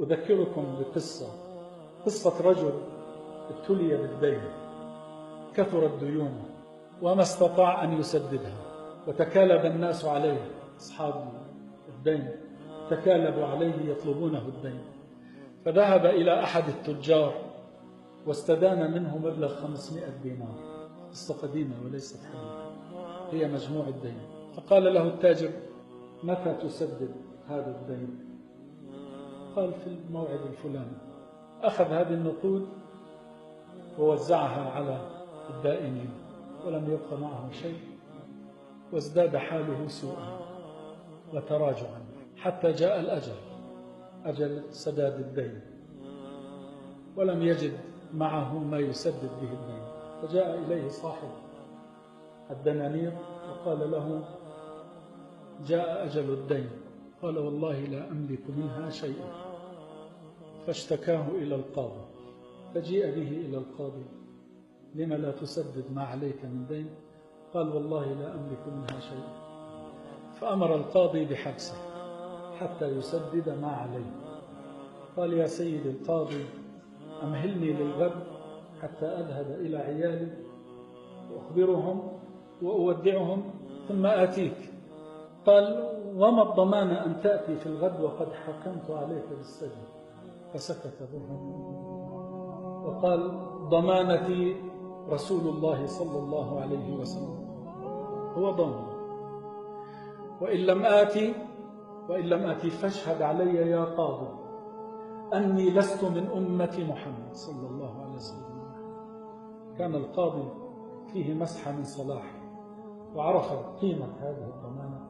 أذكركم قصة رجل ابتلي بالدين، كثرت ديونه وما استطاع أن يسددها، وتكالب الناس عليه، أصحاب الدين تكالبوا عليه يطلبونه الدين، فذهب إلى أحد التجار واستدان منه مبلغ 500 دينار. قصة قديمة وليست حديثة، هي مجموع الدين. فقال له التاجر: متى تسدد هذا الدين؟ قال: في الموعد الفلاني. أخذ هذه النقود ووزعها على الدائنين، ولم يبق معه شيء، وازداد حاله سوءا وتراجعا حتى جاء الأجل، أجل سداد الدين، ولم يجد معه ما يسدد به الدين. فجاء إليه صاحب الدنانير وقال له: جاء أجل الدين. قال: والله لا أملك منها شيئا. فاشتكاه إلى القاضي، فجيء به إلى القاضي: لما لا تسدد ما عليك من دين؟ قال: والله لا أملك منها شيئا. فأمر القاضي بحبسه حتى يسدد ما عليه. قال: يا سيد القاضي، أمهلني للغد حتى أذهب إلى عيالي وأخبرهم وأودعهم ثم آتيك. قال: وما الضمان أن تأتي في الغد وقد حكمت عليك بالسجن؟ فسكت به وقال: ضمانتي رسول الله صلى الله عليه وسلم، هو ضامن، وإن لم آتي فاشهد علي يا قاضي أني لست من أمة محمد صلى الله عليه وسلم. كان القاضي فيه مسحة من صلاح، وعرف قيمة هذه الضمانة،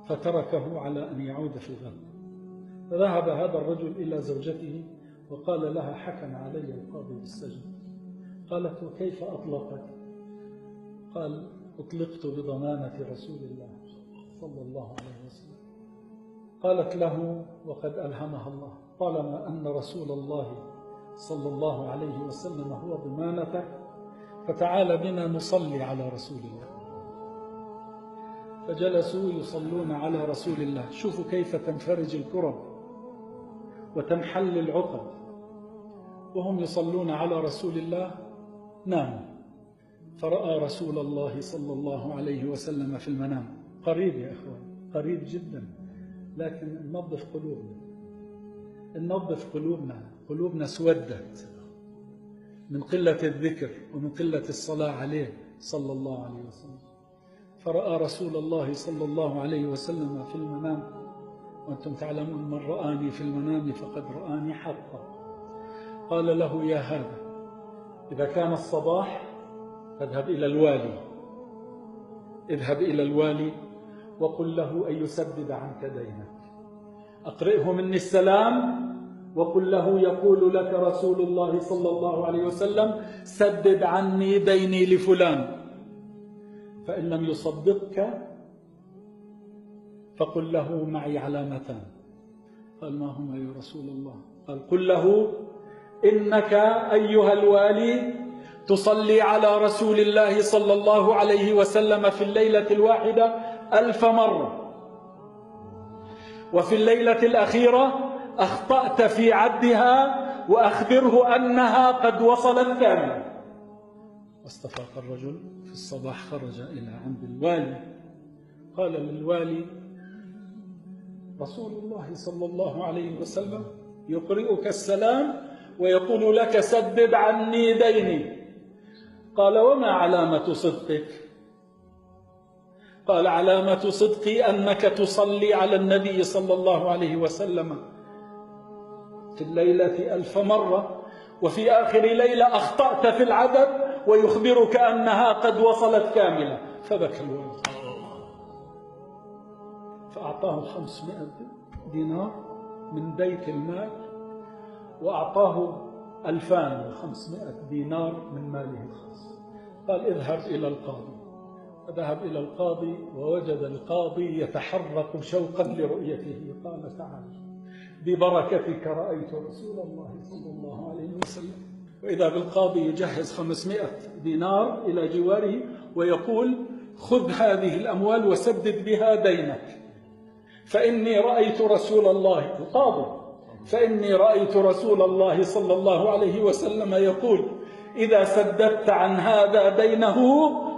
فتركه على أن يعود في الغد. فذهب هذا الرجل إلى زوجته وقال لها: حكم علي القاضي بالسجن. قالت: وكيف أطلقك؟ قال: أطلقت بضمانة رسول الله صلى الله عليه وسلم. قالت له: وقد ألهمها الله، طالما أن رسول الله صلى الله عليه وسلم هو ضمانتك، فتعال بنا نصلي على رسول الله. فجلسوا يصلون على رسول الله. شوفوا كيف تنفرج الكرب وتنحل العقد. وهم يصلون على رسول الله ناموا، فرأى رسول الله صلى الله عليه وسلم في المنام. قريب يا أخوان، قريب جدا، لكن ننظف قلوبنا سودت من قلة الذكر ومن قلة الصلاة عليه صلى الله عليه وسلم. فرأى رسول الله صلى الله عليه وسلم في المنام، وأنتم تعلمون: من رآني في المنام فقد رآني حقا. قال له: يا هذا، إذا كان الصباح فاذهب إلى الوالي وقل له أن يسدد عنك دينك. أقرئه مني السلام وقل له: يقول لك رسول الله صلى الله عليه وسلم: سدد عني ديني لفلان. فإن لم يصدقك فقل له: معي علامتان. قال: ما هما يا رسول الله؟ قال: قل له: إنك أيها الوالي تصلي على رسول الله صلى الله عليه وسلم في الليلة الواحدة 1000 مرة، وفي الليلة الأخيرة أخطأت في عدها، وأخبره أنها قد وصلت كاملة. واستفاق الرجل في الصباح، خرج إلى عند الوالي. قال للوالي: رسول الله صلى الله عليه وسلم يقرئك السلام ويقول لك: سدد عني ديني. قال: وما علامة صدقك؟ قال: علامة صدقي أنك تصلي على النبي صلى الله عليه وسلم في الليلة 1000 مرة، وفي آخر ليلة أخطأت في العدد ويخبرك أنها قد وصلت كاملة. فبكى الوالد، فأعطاه 500 دينار من بيت المال، وأعطاه 2500 دينار من ماله الخاص. قال: اذهب إلى القاضي. فذهب إلى القاضي ووجد القاضي يتحرك شوقا لرؤيته. قال: تعال، ببركتك رأيت رسول الله صلى الله عليه وسلم. وإذا بالقاضي يجهز 500 دينار إلى جواره ويقول: خذ هذه الأموال وسدد بها دينك، فإني رأيت رسول الله. القاضي فإني رأيت رسول الله صلى الله عليه وسلم يقول: إذا سددت عن هذا دينه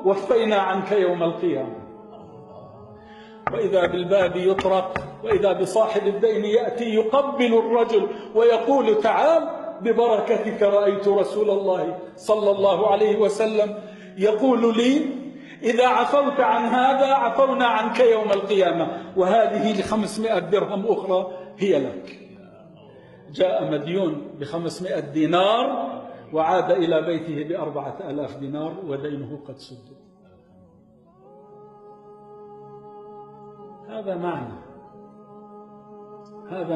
وفينا عنك يوم القيامة. وإذا بالباب يطرق، وإذا بصاحب الدين يأتي يقبل الرجل ويقول: تعال ببركتك رأيت رسول الله صلى الله عليه وسلم يقول لي: إذا عفوت عن هذا عفونا عنك يوم القيامة، وهذه ل500 درهم أخرى هي لك. جاء مديون ب500 دينار وعاد إلى بيته ب4000 دينار ودينه قد سدد. هذا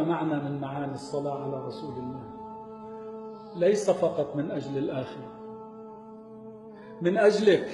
معنى من معاني الصلاة على رسول الله، ليس فقط من أجل الآخرة، من أجلك